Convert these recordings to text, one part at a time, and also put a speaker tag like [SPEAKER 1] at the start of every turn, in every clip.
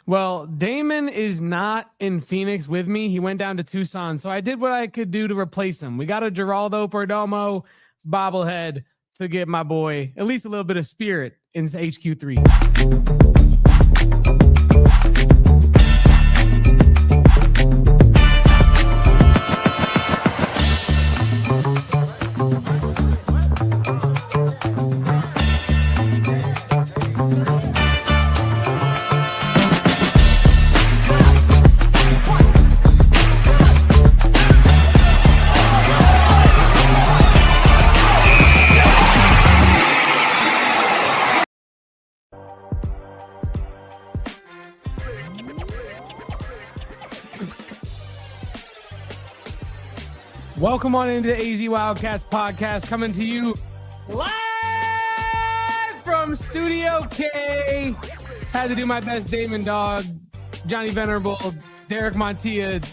[SPEAKER 1] Well, Damon is not in Phoenix with me. He went down to Tucson, so I did what I could do to replace him. We got a Geraldo Perdomo bobblehead to give my boy at least a little bit of spirit in HQ3. Welcome on into the AZ Wildcats podcast, coming to you live from Studio K. Had to do my best Damon Dog, Johnny Venerable, Derek Montilla,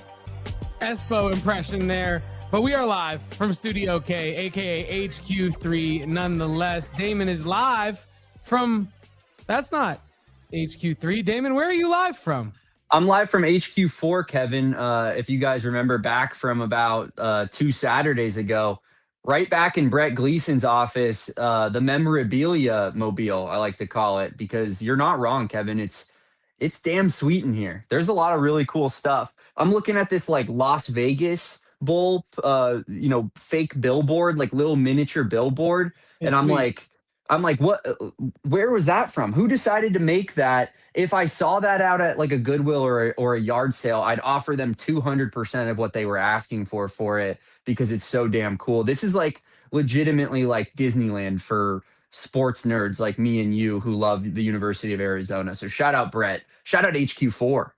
[SPEAKER 1] Espo impression there. But we are live from Studio K, aka HQ3 nonetheless. Damon is live from, that's not HQ3. Damon, where are you live from?
[SPEAKER 2] I'm live from HQ4, Kevin. If you guys remember back from about 2 Saturdays ago, right back in Brett Gleason's office, the memorabilia mobile, I like to call it, because you're not wrong, Kevin. It's damn sweet in here. There's a lot of really cool stuff. I'm looking at this like Las Vegas Bowl, fake billboard, like little miniature billboard, and I'm like, what? Where was that from? Who decided to make that? If I saw that out at like a Goodwill or a yard sale, I'd offer them 200% of what they were asking for it because it's so damn cool. This is like legitimately like Disneyland for sports nerds like me and you who love the University of Arizona. So shout out Brett. Shout out HQ4.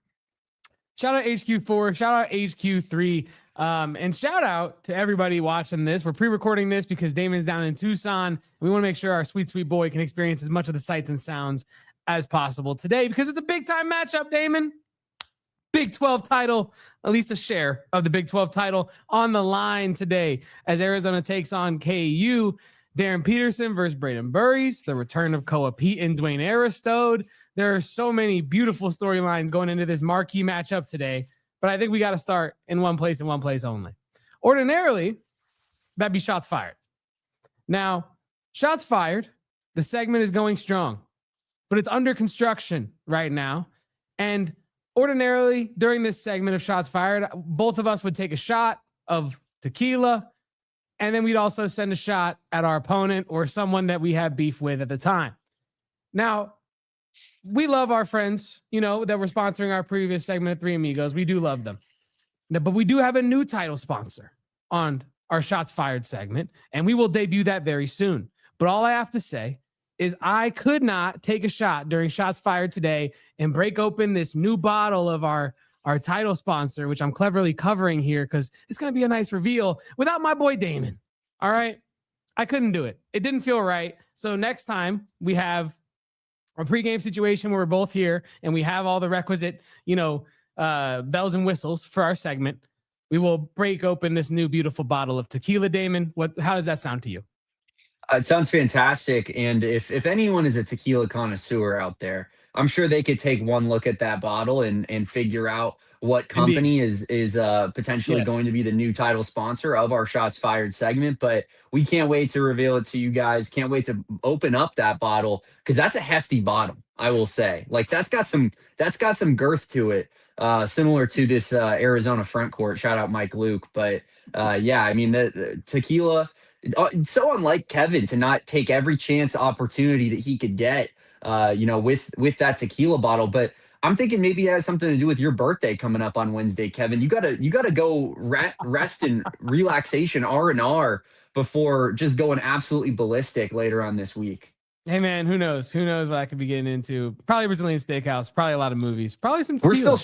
[SPEAKER 1] Shout out HQ4. Shout out HQ3. And shout out to everybody watching this. We're pre-recording this because Damon's down in Tucson. We want to make sure our sweet, sweet boy can experience as much of the sights and sounds as possible today because it's a big time matchup, Damon. Big 12 title, at least a share of the Big 12 title on the line today as Arizona takes on KU. Darryn Peterson versus Braden Burries, the return of Peat and Dwayne Aristode. There are so many beautiful storylines going into this marquee matchup today. But I think we got to start in one place and one place only. Ordinarily, that'd be shots fired. Now, shots fired, the segment is going strong, but it's under construction right now. And ordinarily, during this segment of shots fired, both of us would take a shot of tequila, and then we'd also send a shot at our opponent or someone that we have beef with at the time. Now, we love our friends, that were sponsoring our previous segment of Three Amigos. We do love them. Now, but we do have a new title sponsor on our Shots Fired segment, and we will debut that very soon. But all I have to say is I could not take a shot during Shots Fired today and break open this new bottle of our title sponsor, which I'm cleverly covering here because it's going to be a nice reveal, without my boy Damon. All right? I couldn't do it. It didn't feel right. So next time we have a pregame situation where we're both here and we have all the requisite, bells and whistles for our segment, we will break open this new beautiful bottle of tequila. Damon, how does that sound to you?
[SPEAKER 2] It sounds fantastic. And if anyone is a tequila connoisseur out there, I'm sure they could take one look at that bottle and figure out what company is potentially going to be the new title sponsor of our Shots Fired segment. But we can't wait to reveal it to you guys. Can't wait to open up that bottle because that's a hefty bottle, I will say. Like that's got some girth to it, similar to this Arizona front court. Shout out Mike Luke. But the tequila, so unlike Kevin to not take every chance opportunity that he could get, with that tequila bottle. But I'm thinking maybe it has something to do with your birthday coming up on Wednesday, Kevin. You gotta go rest and relaxation R&R before just going absolutely ballistic later on this week.
[SPEAKER 1] Hey man, who knows? Who knows what I could be getting into? Probably Brazilian steakhouse. Probably a lot of movies. Probably some tequila.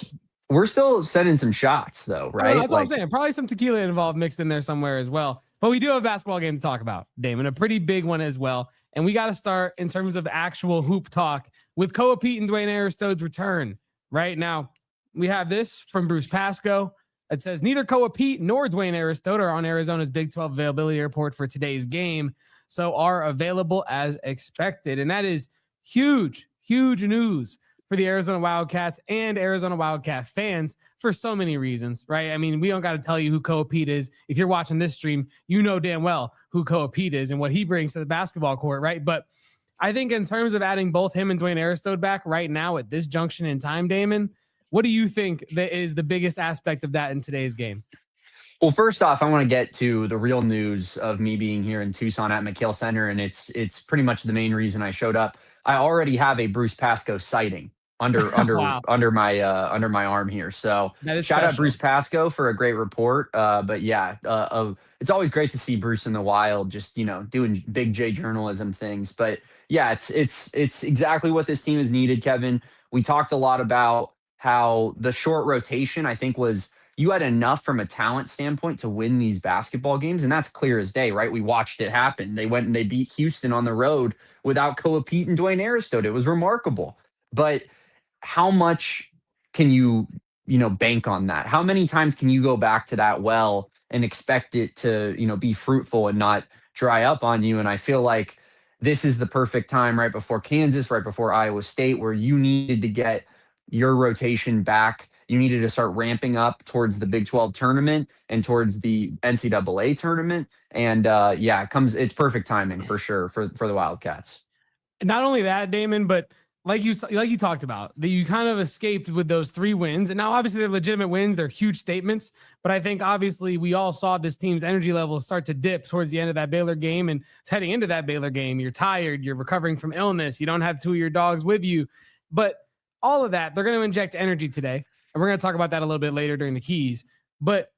[SPEAKER 2] We're still sending some shots though, right?
[SPEAKER 1] That's what I'm saying. Probably some tequila involved mixed in there somewhere as well. But we do have a basketball game to talk about, Damon, a pretty big one as well. And we got to start in terms of actual hoop talk with Peat and Dwayne Aristode's return. Right now, we have this from Bruce Pascoe. It says, neither Peat nor Dwayne Aristode are on Arizona's Big 12 availability report for today's game, so are available as expected. And that is huge, huge news for the Arizona Wildcats and Arizona Wildcat fans for so many reasons, right? I mean, we don't got to tell you who Peat is. If you're watching this stream, you know damn well who Peat is and what he brings to the basketball court, right? But I think in terms of adding both him and Dwayne Aristode back right now at this junction in time, Damon, what do you think that is the biggest aspect of that in today's game?
[SPEAKER 2] Well, first off, I want to get to the real news of me being here in Tucson at McKale Center, and it's pretty much the main reason I showed up. I already have a Bruce Pascoe sighting under
[SPEAKER 1] Wow.
[SPEAKER 2] under my arm here. So
[SPEAKER 1] That is
[SPEAKER 2] shout out
[SPEAKER 1] special.
[SPEAKER 2] Bruce Pascoe for a great report. But yeah, it's always great to see Bruce in the wild, just doing big J journalism things. But yeah, it's exactly what this team has needed, Kevin. We talked a lot about how the short rotation, I think, was you had enough from a talent standpoint to win these basketball games, and that's clear as day, right? We watched it happen. They went and they beat Houston on the road without Peat and Dwayne Aristode. It was remarkable. But how much can you bank on that? How many times can you go back to that well and expect it to be fruitful and not dry up on you? And I feel like this is the perfect time, right before Kansas, right before Iowa State, where you needed to get your rotation back. You needed to start ramping up towards the Big 12 tournament and towards the NCAA tournament. And yeah, it's perfect timing for sure for the Wildcats.
[SPEAKER 1] Not only that, Damon, but like you talked about, that you kind of escaped with those 3 wins. And now obviously they're legitimate wins, they're huge statements. But I think obviously we all saw this team's energy level start to dip towards the end of that Baylor game. And heading into that Baylor game, you're tired, you're recovering from illness, you don't have 2 of your dogs with you. But all of that, they're going to inject energy today. And we're going to talk about that a little bit later during the keys. But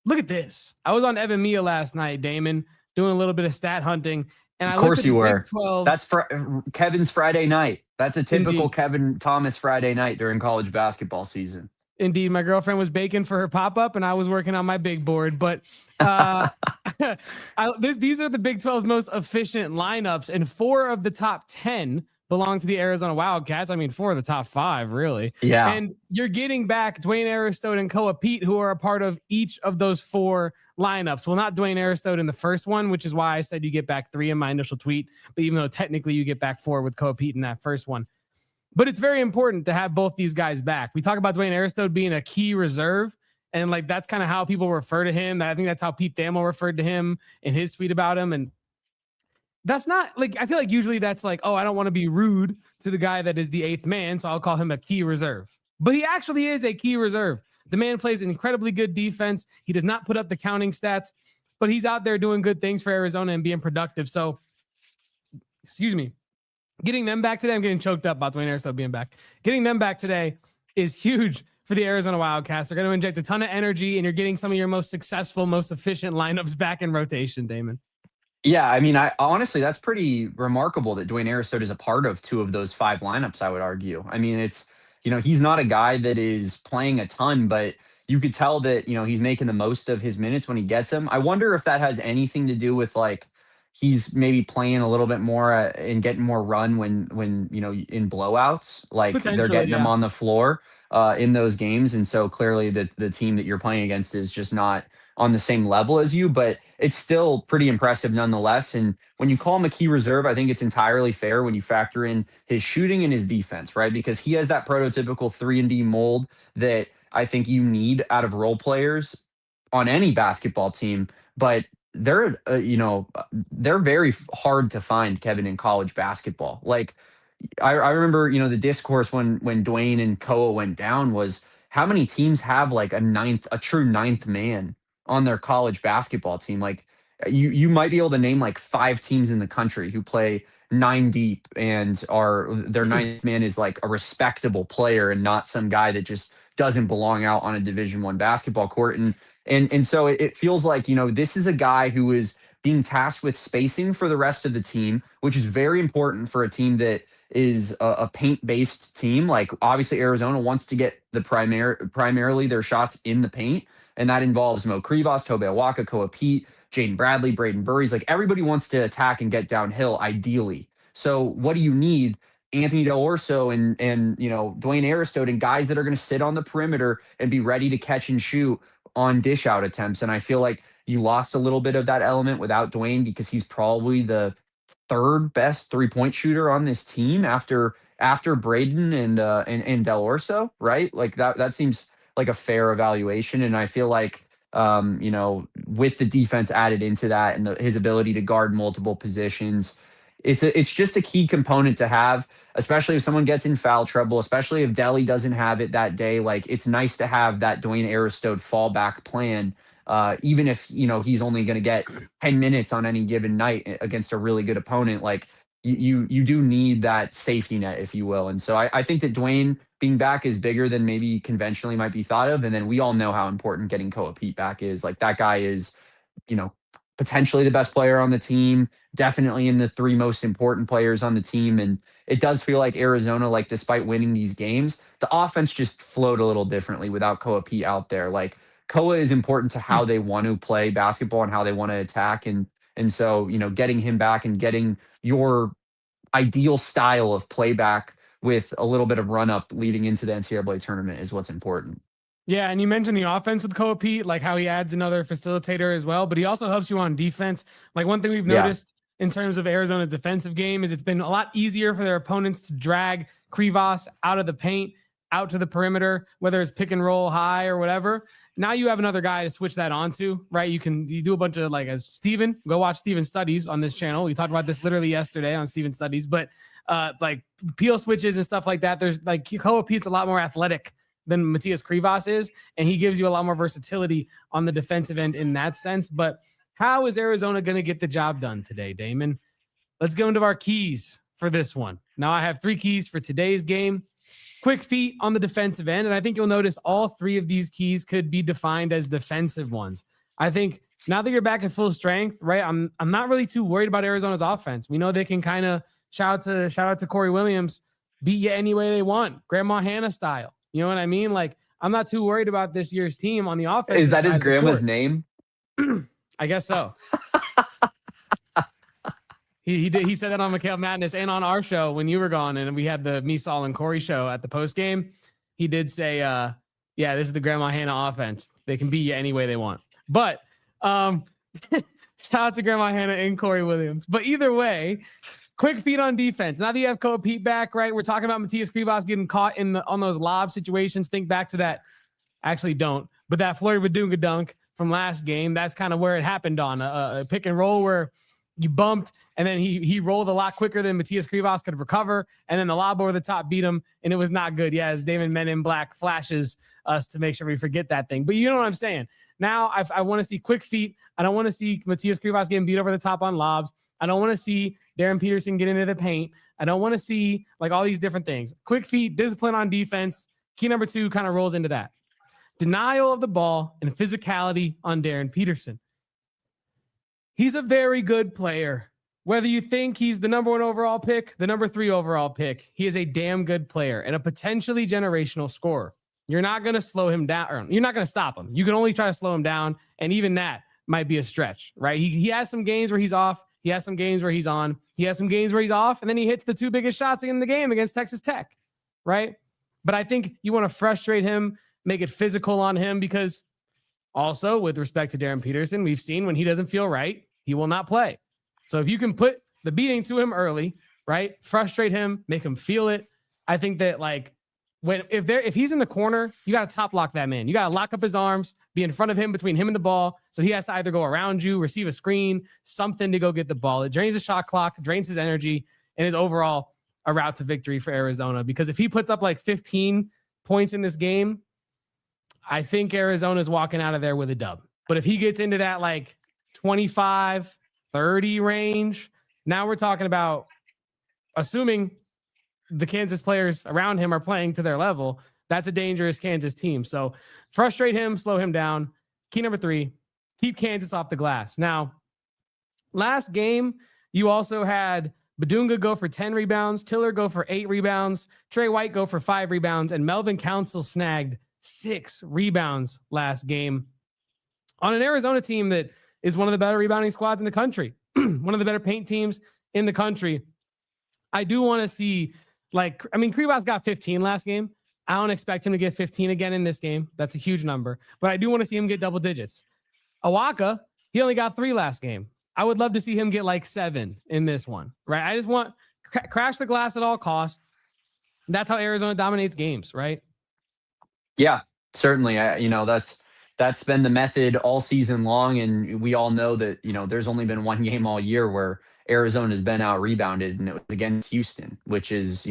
[SPEAKER 1] look at this. I was on Evan Mia last night, Damon, doing a little bit of stat hunting. And
[SPEAKER 2] of course you were. That's Kevin's Friday night. That's a typical Indeed. Kevin Thomas Friday night during college basketball season.
[SPEAKER 1] Indeed. My girlfriend was baking for her pop-up and I was working on my big board. But these are the Big 12's most efficient lineups, and 4 of the top 10 belong to the Arizona Wildcats. I mean, 4 of the top 5, really.
[SPEAKER 2] Yeah.
[SPEAKER 1] And you're getting back Dwayne Aristode and Peat, who are a part of each of those 4 lineups. Well, not Dwayne Aristode in the first one, which is why I said you get back 3 in my initial tweet. But even though technically you get back 4 with Peat in that first one. But it's very important to have both these guys back. We talk about Dwayne Aristode being a key reserve, and like that's kind of how people refer to him. I think that's how Pete Thamel referred to him in his tweet about him. And that's not like, I feel like usually that's like, oh, I don't want to be rude to the guy that is the 8th man, so I'll call him a key reserve. But he actually is a key reserve. The man plays incredibly good defense. He does not put up the counting stats, but he's out there doing good things for Arizona and being productive. So, excuse me, getting them back today, I'm getting choked up about Dwayne Aristode being back. Getting them back today is huge for the Arizona Wildcats. They're going to inject a ton of energy, and you're getting some of your most successful, most efficient lineups back in rotation, Damon.
[SPEAKER 2] Yeah, I mean, I honestly, that's pretty remarkable that Dwayne Aristode is a part of 2 of those 5 lineups, I would argue. I mean, it's, he's not a guy that is playing a ton, but you could tell that, he's making the most of his minutes when he gets them. I wonder if that has anything to do with like, he's maybe playing a little bit more and getting more run when in blowouts, like they're getting him on the floor in those games. And so clearly the team that you're playing against is just not on the same level as you, but it's still pretty impressive nonetheless. And when you call him a key reserve, I think it's entirely fair when you factor in his shooting and his defense, right? Because he has that prototypical 3-and-D mold that I think you need out of role players on any basketball team. But they're very hard to find, Kevin, in college basketball. Like I remember, the discourse when Dwayne and Koa went down was how many teams have like a true 9th man on their college basketball team. Like you might be able to name like 5 teams in the country who play 9 deep and their 9th man is like a respectable player and not some guy that just doesn't belong out on a Division I basketball court. And so it feels like, this is a guy who is being tasked with spacing for the rest of the team, which is very important for a team that is a paint-based team. Like obviously Arizona wants to get primarily their shots in the paint, and that involves Mo Krivas, Tobe Awaka, Peat, Jaden Bradley, Braden Burries. Like everybody wants to attack and get downhill ideally. So what do you need? Anthony Del Orso and Dwayne Aristode and guys that are going to sit on the perimeter and be ready to catch and shoot on dish out attempts. And I feel like you lost a little bit of that element without Dwayne, because he's probably the 3rd best 3-point shooter on this team after after Braden and Del Orso, right? Like that seems like a fair evaluation. And I feel like with the defense added into that and his ability to guard multiple positions, it's just a key component to have, especially if someone gets in foul trouble, especially if Delly doesn't have it that day. Like it's nice to have that Dwayne Aristode fallback plan, even if he's only going to get 10 minutes on any given night against a really good opponent. Like you do need that safety net, if you will. And so I think that Dwayne being back is bigger than maybe conventionally might be thought of. And then we all know how important getting Peat back is. Like that guy is, potentially the best player on the team, definitely in the three most important players on the team. And it does feel like Arizona, like despite winning these games, the offense just flowed a little differently without Peat out there. Like Koa is important to how they want to play basketball and how they want to attack. And so, getting him back and getting your ideal style of playback with a little bit of run up leading into the NCAA tournament is what's important.
[SPEAKER 1] Yeah, and you mentioned the offense with Peat, like how he adds another facilitator as well, but he also helps you on defense. Like one thing we've noticed in terms of Arizona's defensive game is it's been a lot easier for their opponents to drag Krivas out of the paint, out to the perimeter, whether it's pick and roll high or whatever. Now you have another guy to switch that onto, right? You do a bunch of as Steven, go watch Steven Studies on this channel. We talked about this literally yesterday on Steven Studies, but like peel switches and stuff like that. There's Peat's a lot more athletic than Matías Krivas is, and he gives you a lot more versatility on the defensive end in that sense. But how is Arizona going to get the job done today, Damon? Let's go into our keys for this one. Now I have 3 keys for today's game. Quick feet on the defensive end, and I think you'll notice all 3 of these keys could be defined as defensive ones. I think now that you're back at full strength, right? I'm not really too worried about Arizona's offense. We know they can kind of shout out to Corey Williams, beat you any way they want, Grandma Hannah style. You know what I mean? Like, I'm not too worried about this year's team on the offense.
[SPEAKER 2] Is that his grandma's name?
[SPEAKER 1] I guess so. He said that on McKale Madness and on our show when you were gone, and we had the Me, Saul, and Corey show at the post game. He did say, yeah, this is the Grandma Hannah offense. They can beat you any way they want. But shout out to Grandma Hannah and Corey Williams. But either way, quick feet on defense. Now that you have Peat back, right? We're talking about Matías Krivas getting caught on those lob situations. Think back to that. Actually, don't. But that Flory Bidunga dunk from last game, that's kind of where it happened on a pick and roll where you bumped, and then he rolled a lot quicker than Matías Krivas could recover, and then the lob over the top beat him, and it was not good. Yeah, as Damon Men in Black flashes us to make sure we forget that thing. But you know what I'm saying. Now I want to see quick feet. I don't want to see Matías Krivas getting beat over the top on lobs. I don't want to see Darryn Peterson get into the paint. I don't want to see all these different things. Quick feet, discipline on defense. Key number 2 kind of rolls into that. Denial of the ball and physicality on Darryn Peterson. He's a very good player. Whether you think he's the number 1 overall pick, the number 3 overall pick, he is a damn good player and a potentially generational scorer. You're not going to slow him down, or you're not going to stop him. You can only try to slow him down, and even that might be a stretch, right? He has some games where he's off. He has some games where he's on. He has some games where he's off, and then he hits the 2 biggest shots in the game against Texas Tech, right? But I think you want to frustrate him, make it physical on him, because also with respect to Darryn Peterson, we've seen when he doesn't feel right, he will not play. So if you can put the beating to him early, right? Frustrate him, make him feel it. I think that if he's in the corner, you got to top lock that man. You got to lock up his arms, be in front of him, between him and the ball. So he has to either go around you, receive a screen, something to go get the ball. It drains the shot clock, drains his energy, and is overall a route to victory for Arizona. Because if he puts up 15 points in this game, I think Arizona's walking out of there with a dub. But if he gets into that 25, 30 range, now we're talking about, assuming the Kansas players around him are playing to their level, that's a dangerous Kansas team. So frustrate him, slow him down. Key number 3, keep Kansas off the glass. Now, last game, you also had Bidunga go for 10 rebounds, Tiller go for 8 rebounds, Trey White go for 5 rebounds, and Melvin Council snagged 6 rebounds last game on an Arizona team that is one of the better rebounding squads in the country, one of the better paint teams in the country. I do want to see, Krivas got 15 last game. I don't expect him to get 15 again in this game. That's a huge number, but I do want to see him get double digits. Awaka, he only got 3 last game. I would love to see him get 7 in this one, right? I just want crash the glass at all costs. That's how Arizona dominates games, right?
[SPEAKER 2] Yeah, certainly. That's been the method all season long, and we all know that there's only been one game all year where Arizona has been out rebounded, and it was against Houston, which is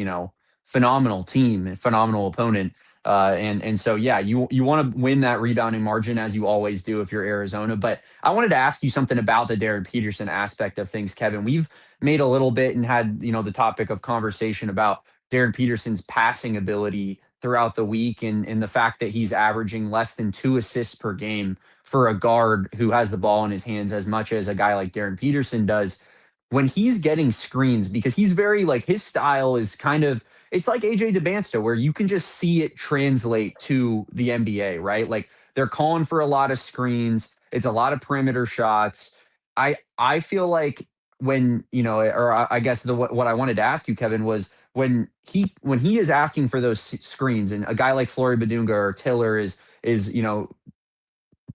[SPEAKER 2] phenomenal team and phenomenal opponent. And so yeah, you want to win that rebounding margin as you always do if you're Arizona. But I wanted to ask you something about the Darryn Peterson aspect of things, Kevin. We've made a little bit and had the topic of conversation about Darryn Peterson's passing ability throughout the week and the fact that he's averaging less than 2 assists per game for a guard who has the ball in his hands as much as a guy like Darryn Peterson does. When he's getting screens, because he's very like his style is kind of it's like AJ DeBansto, where you can just see it translate to the NBA, right? Like they're calling for a lot of screens. It's a lot of perimeter shots. I feel like when or I guess what I wanted to ask you, Kevin, was when he is asking for those screens, and a guy like Flory Bidunga or Tiller is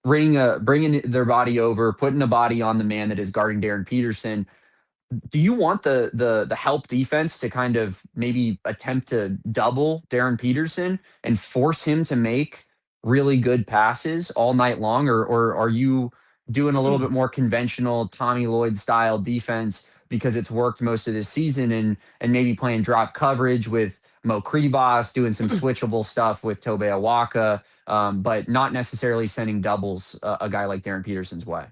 [SPEAKER 2] bringing their body over, putting a body on the man that is guarding Darryn Peterson. Do you want the help defense to kind of maybe attempt to double Darryn Peterson and force him to make really good passes all night long, or are you doing a little bit more conventional Tommy Lloyd style defense because it's worked most of this season, and maybe playing drop coverage with Mo Kribas, doing some switchable stuff with Tobe Awaka, but not necessarily sending doubles a guy like Darryn Peterson's way?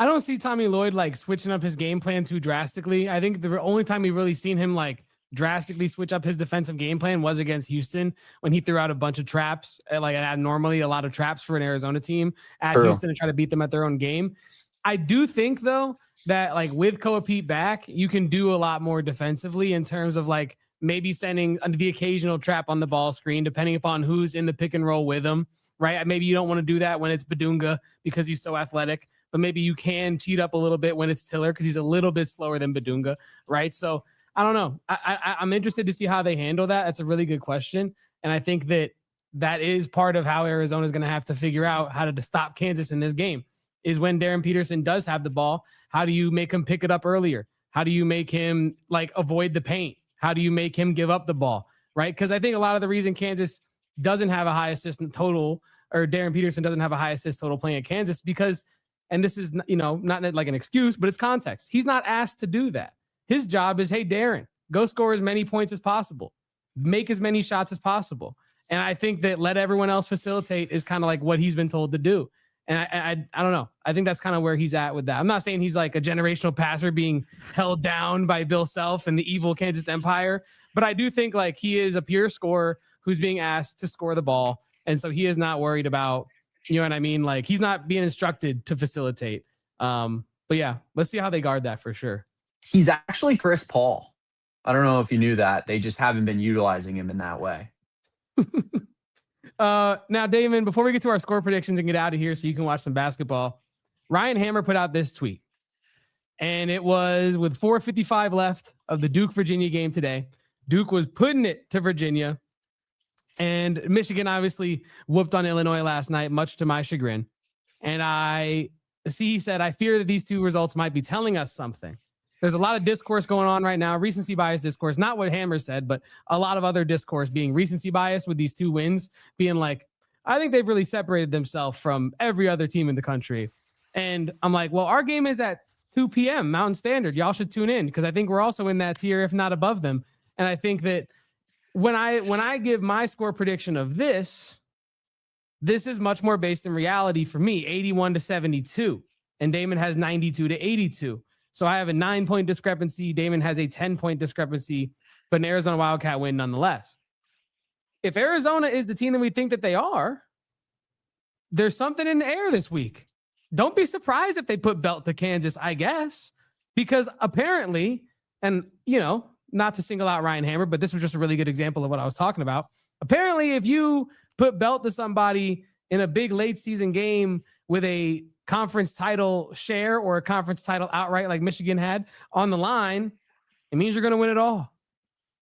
[SPEAKER 1] I don't see Tommy Lloyd like switching up his game plan too drastically. I think the only time we've really seen him like drastically switch up his defensive game plan was against Houston when he threw out a bunch of traps, like abnormally a lot of traps for an Arizona team at
[SPEAKER 2] True.
[SPEAKER 1] Houston and try to beat them at their own game. I do think though that like with Peat back, you can do a lot more defensively in terms of like maybe sending the occasional trap on the ball screen, depending upon who's in the pick and roll with him, right? Maybe you don't want to do that when it's Bidunga because he's so athletic, but maybe you can cheat up a little bit when it's Tiller because he's a little bit slower than Bidunga, right? So I don't know. I'm interested to see how they handle that. That's a really good question. And I think that is part of how Arizona is going to have to figure out how to stop Kansas in this game is when Darryn Peterson does have the ball. How do you make him pick it up earlier? How do you make him like avoid the paint? How do you make him give up the ball, right? Because I think a lot of the reason Kansas doesn't have a high assist total, or Darryn Peterson doesn't have a high assist total playing at Kansas because, and this is, not like an excuse, but it's context. He's not asked to do that. His job is, hey, Darryn, go score as many points as possible. Make as many shots as possible. And I think that let everyone else facilitate is kind of like what he's been told to do. And I don't know. I think that's kind of where he's at with that. I'm not saying he's like a generational passer being held down by Bill Self and the evil Kansas Empire, but I do think like he is a pure scorer who's being asked to score the ball. And so he is not worried about, you know what I mean? Like he's not being instructed to facilitate. But yeah, let's see how they guard that for sure.
[SPEAKER 2] He's actually Chris Paul. I don't know if you knew that. They just haven't been utilizing him in that way.
[SPEAKER 1] Now, Damon, before we get to our score predictions and get out of here so you can watch some basketball, Ryan Hammer put out this tweet. And it was with 4:55 left of the Duke-Virginia game today. Duke was putting it to Virginia. And Michigan obviously whooped on Illinois last night, much to my chagrin. And he said, I fear that these two results might be telling us something. There's a lot of discourse going on right now, recency bias discourse, not what Hammer said, but a lot of other discourse being recency bias with these two wins, being like, I think they've really separated themselves from every other team in the country. And I'm like, well, our game is at 2 p.m. Mountain Standard. Y'all should tune in because I think we're also in that tier, if not above them. And I think that when I give my score prediction of this is much more based in reality for me, 81-72. And Damon has 92-82. So I have a 9-point discrepancy. Damon has a 10-point discrepancy, but an Arizona Wildcat win nonetheless. If Arizona is the team that we think that they are, there's something in the air this week. Don't be surprised if they put belt to Kansas, I guess, because apparently, and not to single out Ryan Hammer, but this was just a really good example of what I was talking about. Apparently, if you put belt to somebody in a big late season game with a conference title share or a conference title outright like Michigan had on the line, it means you're going to win it all.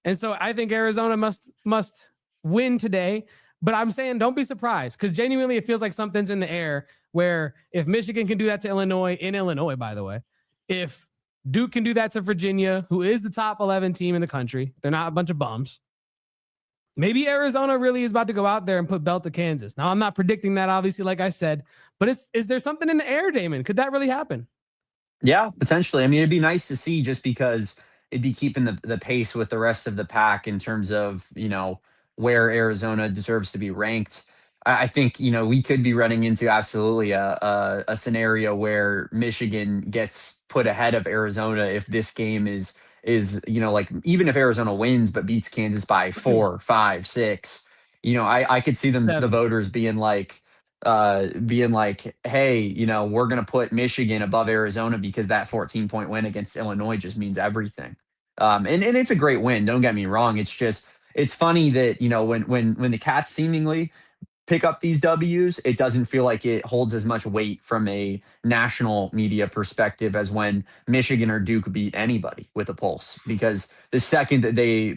[SPEAKER 1] And so I think Arizona must win today, but I'm saying don't be surprised because genuinely it feels like something's in the air where if Michigan can do that to Illinois, in Illinois, by the way, if Duke can do that to Virginia, who is the top 11 team in the country, they're not a bunch of bums. maybe Arizona really is about to go out there and put belt to Kansas. Now, I'm not predicting that, obviously, like I said, but is there something in the air, Damon? Could that really happen?
[SPEAKER 2] Yeah, potentially. I mean, it'd be nice to see just because it'd be keeping the pace with the rest of the pack in terms of, where Arizona deserves to be ranked. I think, we could be running into absolutely a scenario where Michigan gets put ahead of Arizona if this game is, like even if Arizona wins but beats Kansas by 4, 5, 6, I could see them the
[SPEAKER 1] 7.
[SPEAKER 2] voters being like, hey, we're going to put Michigan above Arizona because that 14-point win against Illinois just means everything. And it's a great win. Don't get me wrong. It's just, it's funny that, when the Cats seemingly pick up these W's, it doesn't feel like it holds as much weight from a national media perspective as when Michigan or Duke beat anybody with a pulse. Because the second that they,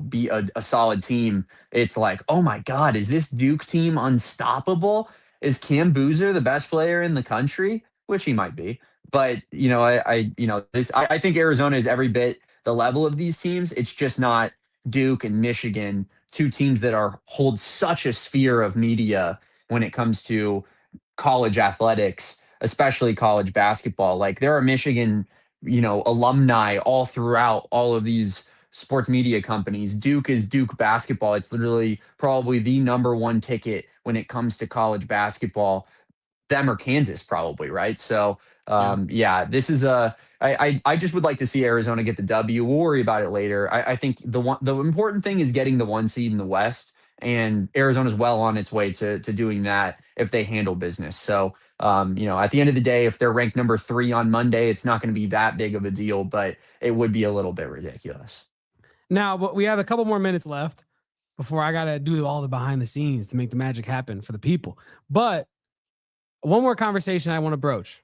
[SPEAKER 2] beat a solid team, it's like, oh my God, is this Duke team unstoppable? Is Cam Boozer the best player in the country? Which he might be. But, I think Arizona is every bit the level of these teams. It's just not Duke and Michigan, two teams that hold such a sphere of media when it comes to college athletics, especially college basketball. Like there are Michigan, alumni all throughout all of these sports media companies. Duke is Duke basketball. It's literally probably the number one ticket when it comes to college basketball, them or Kansas probably, right? So
[SPEAKER 1] Yeah.
[SPEAKER 2] yeah, this is I just would like to see Arizona get the W. We'll worry about it later. I think the important thing is getting the 1 seed in the West, and Arizona's well on its way to doing that if they handle business. So at the end of the day, if they're ranked number 3 on Monday, it's not going to be that big of a deal, but it would be a little bit ridiculous.
[SPEAKER 1] Now, but we have a couple more minutes left before I got to do all the behind the scenes to make the magic happen for the people. But one more conversation I want to broach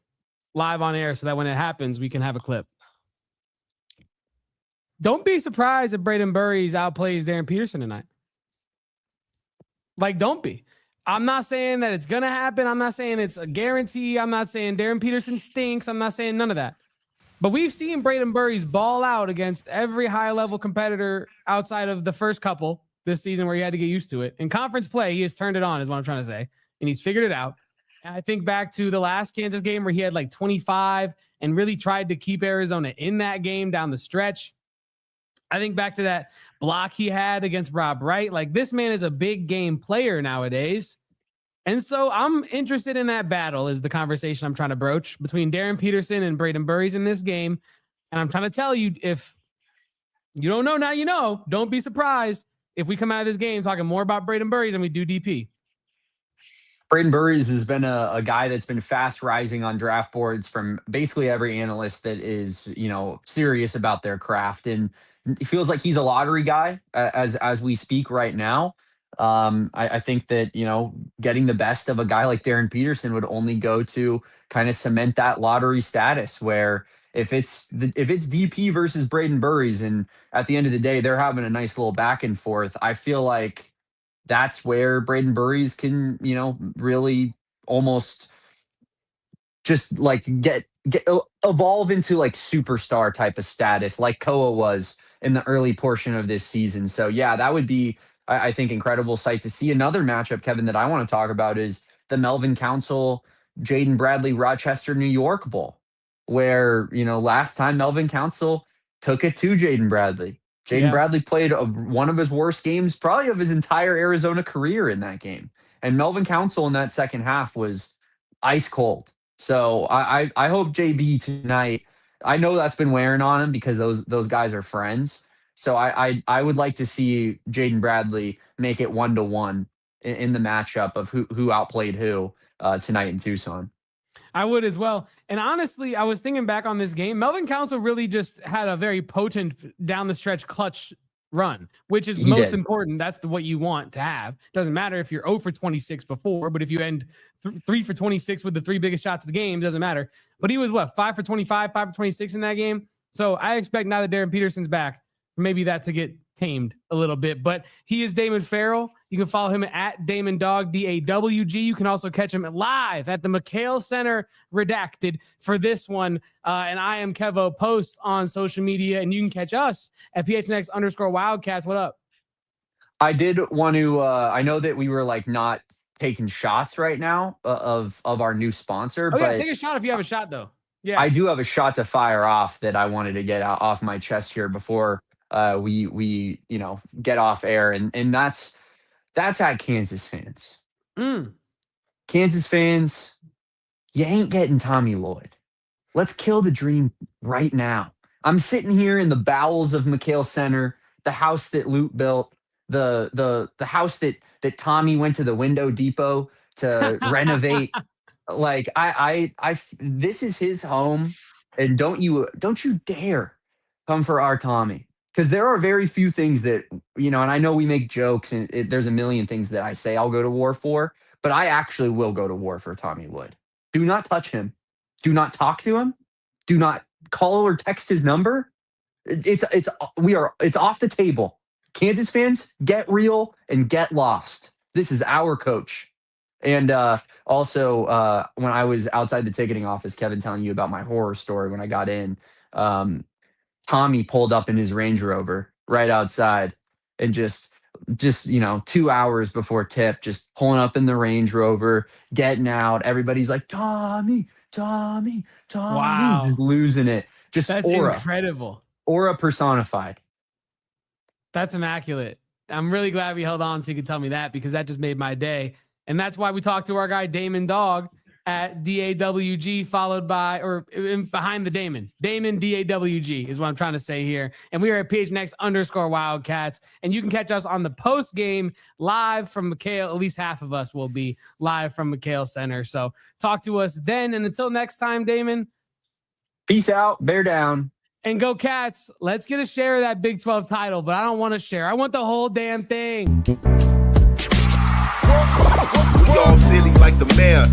[SPEAKER 1] live on air so that when it happens, we can have a clip. Don't be surprised if Braden Burries outplays Darryn Peterson tonight. Like, don't be. I'm not saying that it's going to happen. I'm not saying it's a guarantee. I'm not saying Darryn Peterson stinks. I'm not saying none of that. But we've seen Braden Burries ball out against every high-level competitor outside of the first couple this season where he had to get used to it. In conference play, he has turned it on, is what I'm trying to say. And he's figured it out. And I think back to the last Kansas game where he had like 25 and really tried to keep Arizona in that game down the stretch. I think back to that block he had against Rob Wright. Like, this man is a big game player nowadays. And so I'm interested in that battle is the conversation I'm trying to broach between Darryn Peterson and Braden Burries in this game. And I'm trying to tell you, if you don't know, now you know. Don't be surprised if we come out of this game talking more about Braden Burries than we do DP.
[SPEAKER 2] Braden Burries has been a guy that's been fast rising on draft boards from basically every analyst that is, serious about their craft. And it feels like he's a lottery guy as we speak right now. I think that, getting the best of a guy like Darryn Peterson would only go to kind of cement that lottery status where if it's DP versus Braden Burries and at the end of the day, they're having a nice little back and forth. I feel like that's where Braden Burries can, really almost just like get evolve into like superstar type of status like Koa was in the early portion of this season. So yeah, that would be, I think, incredible sight to see. Another matchup, Kevin, that I want to talk about is the Melvin Council, Jaden Bradley, Rochester, New York Bowl, where, last time Melvin Council took it to Jaden Bradley. Jaden Bradley played one of his worst games probably of his entire Arizona career in that game. And Melvin Council in that second half was ice cold. So I hope JB tonight, I know that's been wearing on him because those guys are friends. So I would like to see Jaden Bradley make it 1-1 in the matchup of who outplayed who tonight in Tucson.
[SPEAKER 1] I would as well. And honestly, I was thinking back on this game. Melvin Council really just had a very potent down the stretch clutch run, which is most important. That's what you want to have. Doesn't matter if you're 0 for 26 before, but if you end 3 for 26 with the 3 biggest shots of the game, doesn't matter. But he was 5 for 25, 5 for 26 in that game. So I expect now that Darryn Peterson's back, maybe that to get tamed a little bit. But he is Damon Fairall. You can follow him at Damon Dog, DAWG. You can also catch him live at the McKale Center Redacted for this one. And I am Kevo Post on social media, and you can catch us at PHNX_Wildcats. What up?
[SPEAKER 2] I did want to. I know that we were like not taking shots right now of our new sponsor,
[SPEAKER 1] Oh yeah,
[SPEAKER 2] but
[SPEAKER 1] take a shot if you have a shot though. Yeah.
[SPEAKER 2] I do have a shot to fire off that I wanted to get off my chest here before we get off air, and that's at Kansas fans.
[SPEAKER 1] Mm.
[SPEAKER 2] Kansas fans, you ain't getting Tommy Lloyd. Let's kill the dream right now. I'm sitting here in the bowels of McKale Center, the house that Luke built, the house that Tommy went to the Window Depot to renovate. Like this is his home, and don't you dare come for our Tommy, because there are very few things that and I know we make jokes, and there's a million things that I say I'll go to war for, but I actually will go to war for Tommy Lloyd. Do not touch him. Do not talk to him. Do not call or text his number. It's off the table. Kansas fans, get real and get lost. This is our coach. And also, when I was outside the ticketing office, Kevin, telling you about my horror story when I got in, Tommy pulled up in his Range Rover right outside, and just 2 hours before tip, just pulling up in the Range Rover, getting out. Everybody's like, Tommy, Tommy, Tommy,
[SPEAKER 1] Wow.
[SPEAKER 2] just losing it. Just
[SPEAKER 1] That's
[SPEAKER 2] aura,
[SPEAKER 1] incredible.
[SPEAKER 2] aura personified.
[SPEAKER 1] That's immaculate. I'm really glad we held on so you could tell me that, because that just made my day. And that's why we talked to our guy, Damon Dog, at DAWG, followed by, or behind the Damon. Damon DAWG is what I'm trying to say here. And we are at PHNX_Wildcats. And you can catch us on the post game live from McKale. At least half of us will be live from McKale Center. So talk to us then. And until next time, Damon.
[SPEAKER 2] Peace out. Bear down.
[SPEAKER 1] And go Cats. Let's get a share of that Big 12 title. But I don't want to share. I want the whole damn thing.
[SPEAKER 3] We all silly like the mayor.